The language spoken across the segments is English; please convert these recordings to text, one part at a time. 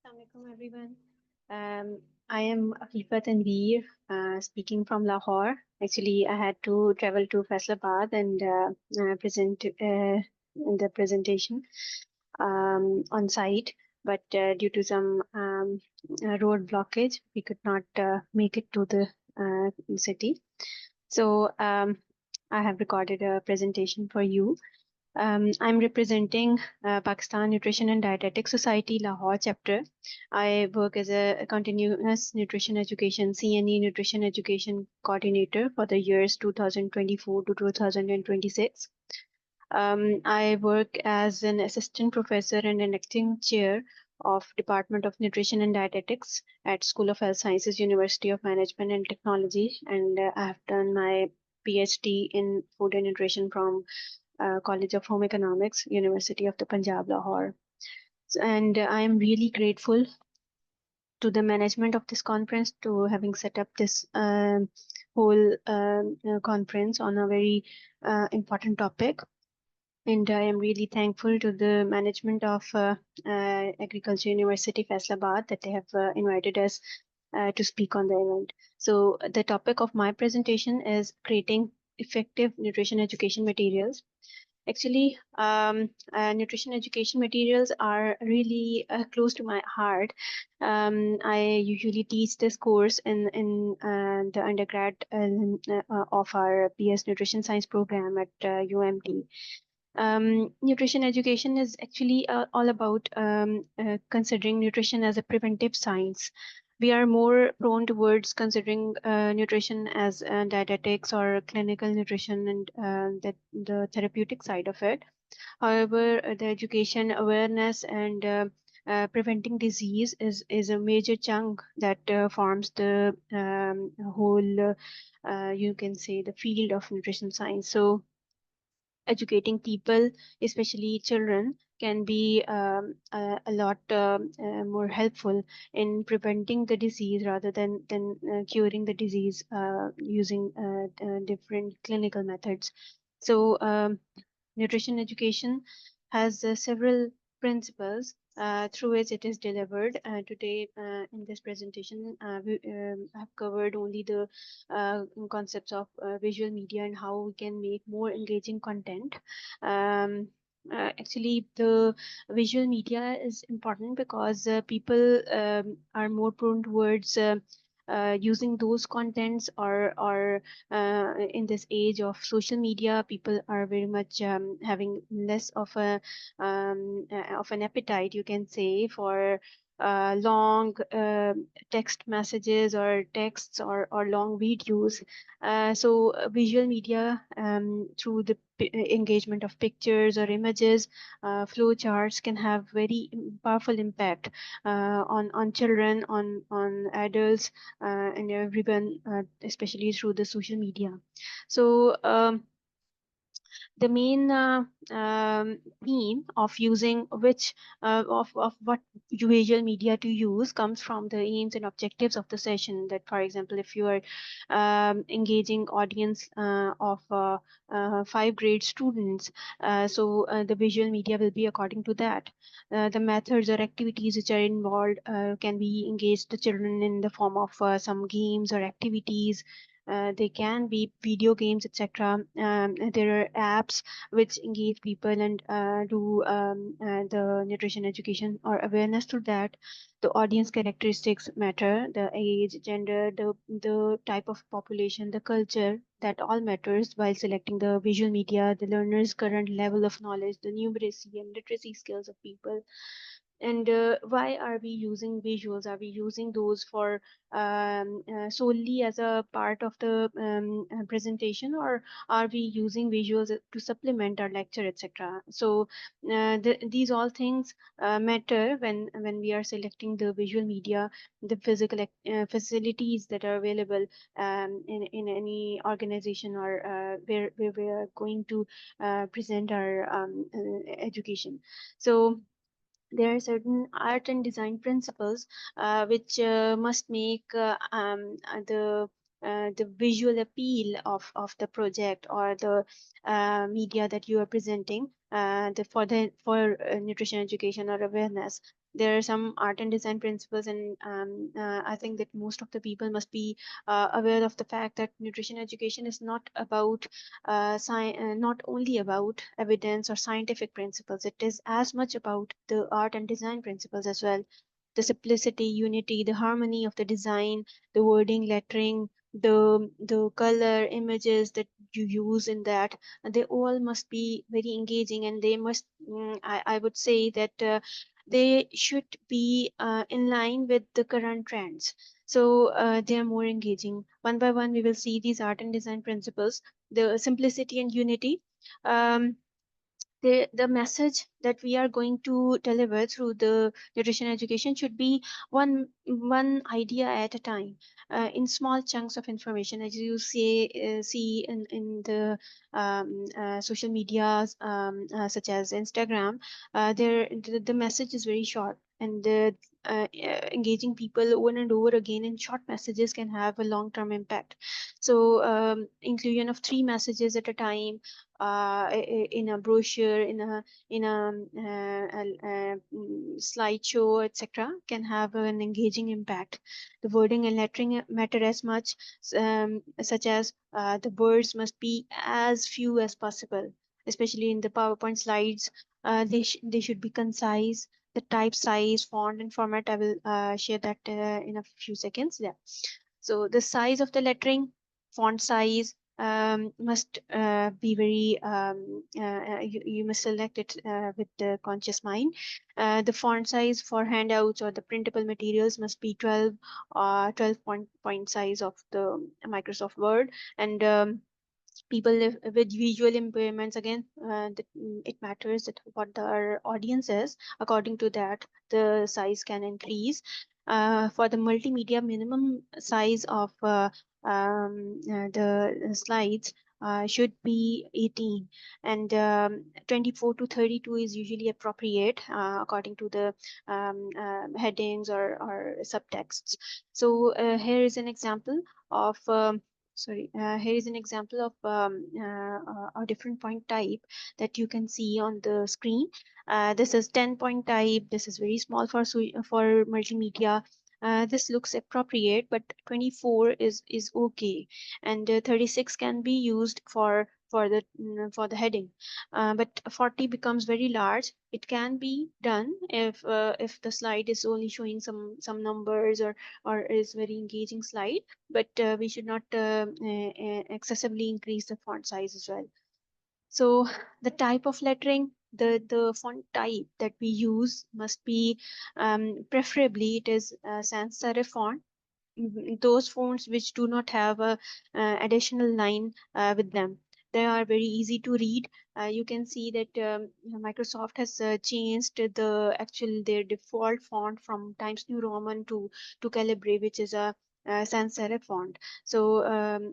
Assalamualaikum everyone. I am Afifat Tanveer, speaking from Lahore. Actually, I had to travel to Faisalabad and present in the presentation on site, but due to some road blockage, we could not make it to the city. So I have recorded a presentation for you. I'm representing Pakistan Nutrition and Dietetic Society Lahore chapter. I work as a continuous nutrition education CNE nutrition education coordinator for the years 2024 to 2026. I work as an assistant professor and an acting chair of Department of Nutrition and Dietetics at School of Health Sciences, University of Management and Technology, and I have done my PhD in food and nutrition from College of Home Economics, University of the Punjab, Lahore. And I am really grateful to the management of this conference to having set up this whole conference on a very important topic. And I am really thankful to the management of Agriculture University, Faisalabad, that they have invited us to speak on the event. So the topic of my presentation is creating effective nutrition education materials. Actually, nutrition education materials are really close to my heart. I usually teach this course in the undergrad of our PS Nutrition Science program at UMT. Nutrition education is actually all about considering nutrition as a preventive science. We are more prone towards considering nutrition as dietetics or clinical nutrition and that the therapeutic side of it. However, the education awareness and preventing disease is a major chunk that forms the whole, you can say, the field of nutrition science. So educating people, especially children, can be a lot more helpful in preventing the disease rather than curing the disease using different clinical methods. So nutrition education has several principles through which it is delivered. Today, in this presentation, we have covered only the concepts of visual media and how we can make more engaging content. Actually, the visual media is important because people are more prone towards using those contents or in this age of social media, people are very much having less of an appetite, you can say, for long text messages or texts or long videos. So visual media through the engagement of pictures or images, flow charts can have very powerful impact on children, on adults, and everyone, especially through the social media. So the main theme of using which of what visual media to use comes from the aims and objectives of the session. That, for example, if you are engaging audience of 5 grade students, so the visual media will be according to that. The methods or activities which are involved can be engaged the children in the form of some games or activities. They can be video games, etc. There are apps which engage people and do the nutrition education or awareness through that. The audience characteristics matter, the age, gender, the type of population, the culture, that all matters while selecting the visual media, the learner's current level of knowledge, the numeracy and literacy skills of people. And why are we using visuals? Are we using those for solely as a part of the presentation, or are we using visuals to supplement our lecture, etc.? So these all things matter when we are selecting the visual media, the physical facilities that are available in any organization or where we are going to present our education. So there are certain art and design principles which must make the the visual appeal of the project or the media that you are presenting, for nutrition education or awareness. There are some art and design principles, and I think that most of the people must be aware of the fact that nutrition education is not only about evidence or scientific principles. It is as much about the art and design principles as well. The simplicity, unity, the harmony of the design, the wording, lettering, the color, images that you use in that, they all must be very engaging, and they must, I would say that they should be in line with the current trends. So they are more engaging. One by one, we will see these art and design principles, the simplicity and unity. Um, the message that we are going to deliver through the nutrition education should be one idea at a time, in small chunks of information, as you see in the social medias, such as Instagram. The message is very short, and engaging people over and over again in short messages can have a long-term impact. So inclusion of three messages at a time, in a brochure, in a slideshow, etc., can have an engaging impact. The wording and lettering matter as much, such as the words must be as few as possible, especially in the PowerPoint slides. They should be concise. The type, size, font, and format, I will share that in a few seconds. Yeah. So the size of the lettering, font size, must be very, you must select it with the conscious mind. The font size for handouts or the printable materials must be 12 point size of the Microsoft Word. And people with visual impairments, again, it matters that what our audience is. According to that, the size can increase. For the multimedia, minimum size of the slides should be 18, and 24 to 32 is usually appropriate, according to the headings or subtexts. So here is an example of here is an example of a different point type that you can see on the screen. This is 10 point type. This is very small for multimedia. This looks appropriate, but 24 is okay, and 36 can be used for the heading. But 40 becomes very large. It can be done if the slide is only showing some numbers, or is very engaging slide, but we should not excessively increase the font size as well. So the type of lettering, the font type that we use must be, preferably it is sans serif font. Those fonts which do not have a additional line with them. They are very easy to read. You can see that Microsoft has changed their default font from Times New Roman to Calibri, which is a sans serif font. So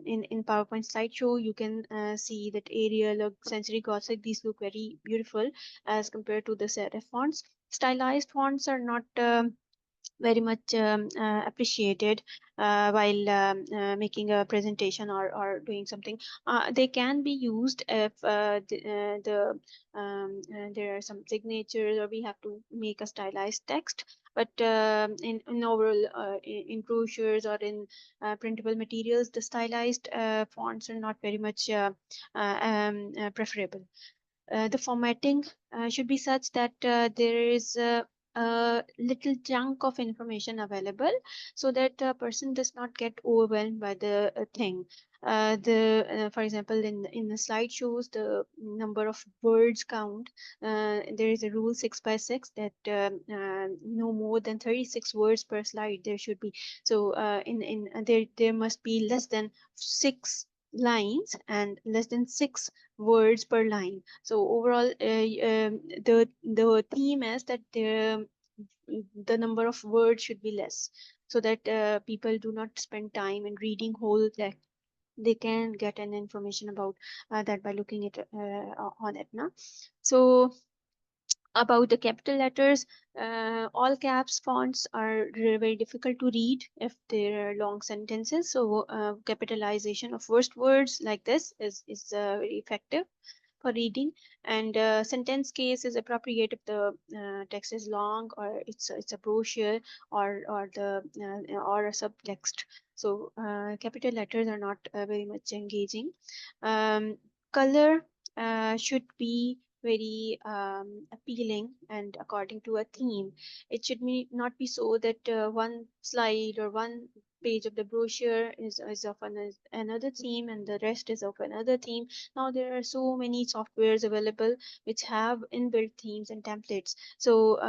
in PowerPoint slideshow, you can see that Arial or Century Gothic, these look very beautiful as compared to the serif fonts. Stylized fonts are not very much appreciated while making a presentation or doing something. They can be used if there are some signatures, or we have to make a stylized text. But in overall, in brochures or in printable materials, the stylized fonts are not very much preferable. The formatting should be such that there is a little chunk of information available, so that a person does not get overwhelmed by the thing. For example, in the slideshows, the number of words count. There is a rule 6 by 6 that no more than 36 words per slide there should be. So in there must be less than 6 lines and less than 6 words per line. So overall, the theme is that the number of words should be less, so that people do not spend time in reading whole text. They can get an information about that by looking at on it now. So About the capital letters, all caps fonts are very difficult to read if there are long sentences. So capitalization of first words like this is very effective for reading, and sentence case is appropriate if the text is long, or it's a brochure, or the or a subtext. So capital letters are not very much engaging. Color should be very appealing and according to a theme. It should not be so that one slide or one page of the brochure is of another theme and the rest is of another theme. Now there are so many softwares available which have inbuilt themes and templates. So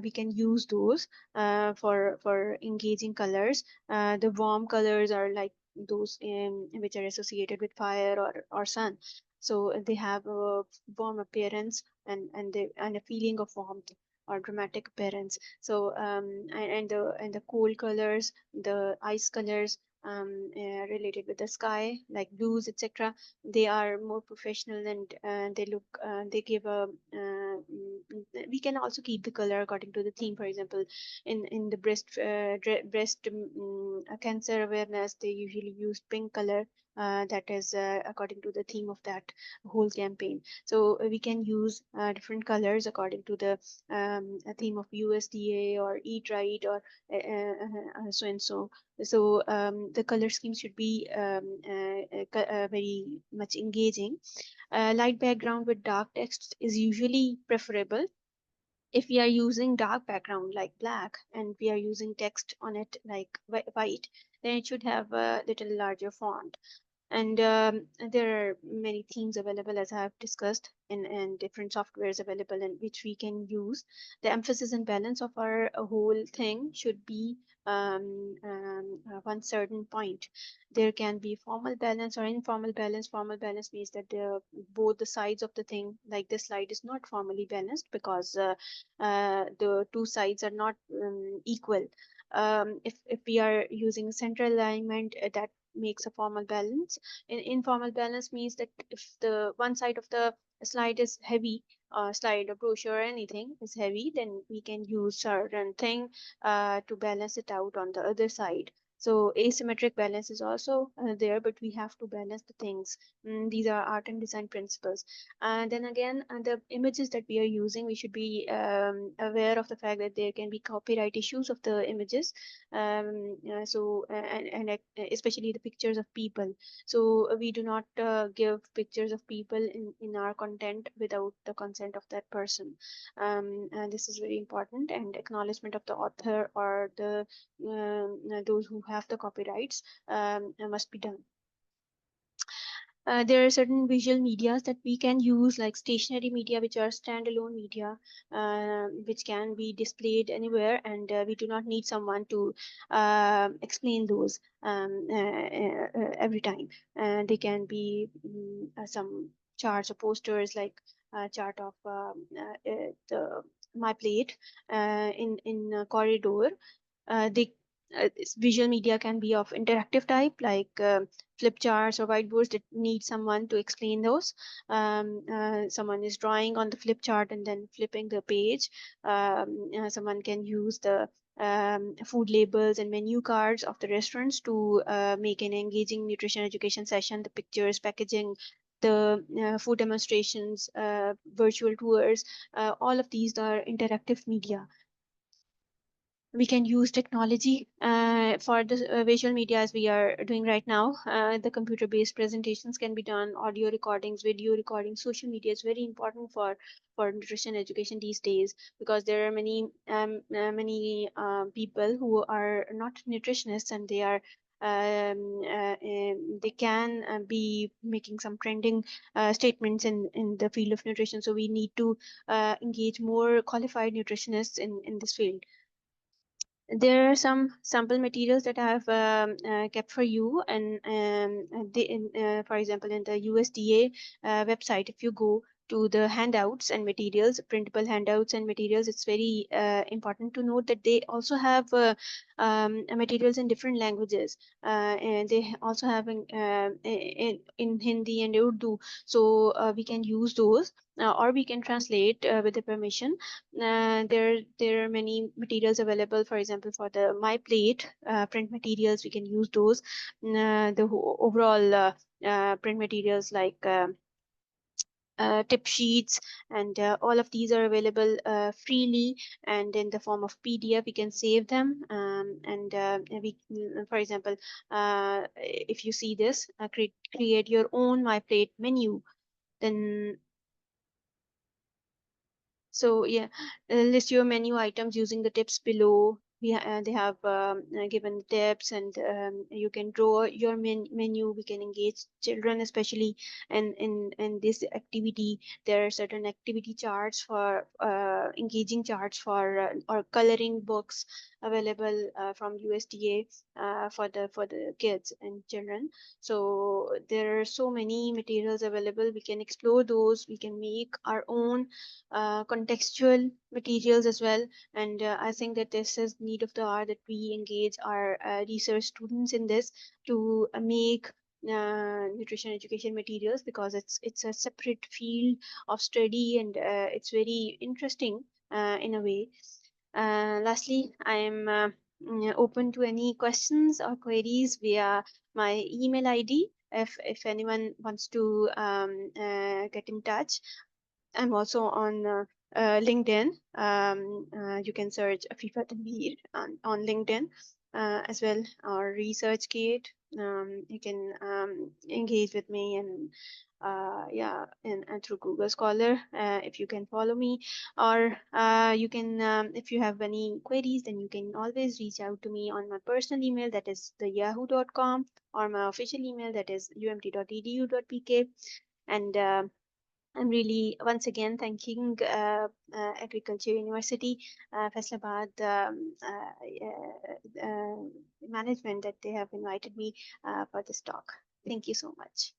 we can use those for engaging colors. The warm colors are like those which are associated with fire or sun. So they have a warm appearance and a feeling of warmth or dramatic appearance. So and the cool colors, the ice colors related with the sky, like blues, etc. They are more professional, and they give a we can also keep the color according to the theme. For example, in the breast cancer awareness, they usually use pink color. That is according to the theme of that whole campaign. So we can use different colors according to the theme of USDA or Eat Right or so and so. So the color scheme should be very much engaging. Light background with dark text is usually preferable. If we are using dark background like black and we are using text on it like white, then it should have a little larger font. And there are many themes available, as I have discussed, and different softwares available in which we can use. The emphasis and balance of our whole thing should be one certain point. There can be formal balance or informal balance. Formal balance means that both the sides of the thing, like this slide, is not formally balanced because the two sides are not equal. If we are using central alignment, that makes a formal balance. Informal balance means that if the one side of the slide is heavy, slide or brochure or anything is heavy, then we can use certain thing to balance it out on the other side. So asymmetric balance is also there, but we have to balance the things. These are art and design principles. And then again, the images that we are using, we should be aware of the fact that there can be copyright issues of the images. And especially the pictures of people. So we do not give pictures of people in our content without the consent of that person. And this is very important, and acknowledgement of the author or the those who have the copyrights must be done. There are certain visual medias that we can use, like stationary media, which are standalone media, which can be displayed anywhere, and we do not need someone to explain those every time. They can be some charts or posters, like a chart of my plate in a corridor. They Visual media can be of interactive type, like flip charts or whiteboards that need someone to explain those. Someone is drawing on the flip chart and then flipping the page. Someone can use the food labels and menu cards of the restaurants to make an engaging nutrition education session. The pictures, packaging, the food demonstrations, virtual tours, all of these are interactive media. We can use technology for the visual media, as we are doing right now. The computer-based presentations can be done, audio recordings, video recordings. Social media is very important for nutrition education these days, because there are many people who are not nutritionists, and they are they can be making some trending statements in the field of nutrition. So we need to engage more qualified nutritionists in this field. There are some sample materials that I have kept for you, and for example, in the USDA website, if you go to the handouts and materials, printable handouts and materials, it's very important to note that they also have materials in different languages, and they also have in Hindi and Urdu. So we can use those, or we can translate with the permission. There are many materials available. For example, for the My Plate print materials, we can use those. Overall print materials like tip sheets, and all of these are available freely, and in the form of PDF we can save them, and we for example, if you see this, create your own My Plate menu, then so yeah, list your menu items using the tips below. They have given tips, and you can draw your menu. We can engage children, especially in this activity. There are certain activity charts for engaging charts for or coloring books available from USDA for the kids and children. So there are so many materials available. We can explore those. We can make our own contextual materials as well. And I think that this is need of the hour that we engage our research students in this to make nutrition education materials, because it's a separate field of study, and it's very interesting in a way. Lastly, I am open to any questions or queries via my email ID. If anyone wants to get in touch, I'm also on LinkedIn. You can search Afifa Tanveer on LinkedIn as well, or ResearchGate. You can engage with me, and yeah, and through Google Scholar, if you can follow me, or you can, if you have any queries, then you can always reach out to me on my personal email, that is the yahoo.com, or my official email, that is umt.edu.pk. And I'm really once again thanking Agriculture University, Faisalabad management, that they have invited me for this talk. Thank you so much.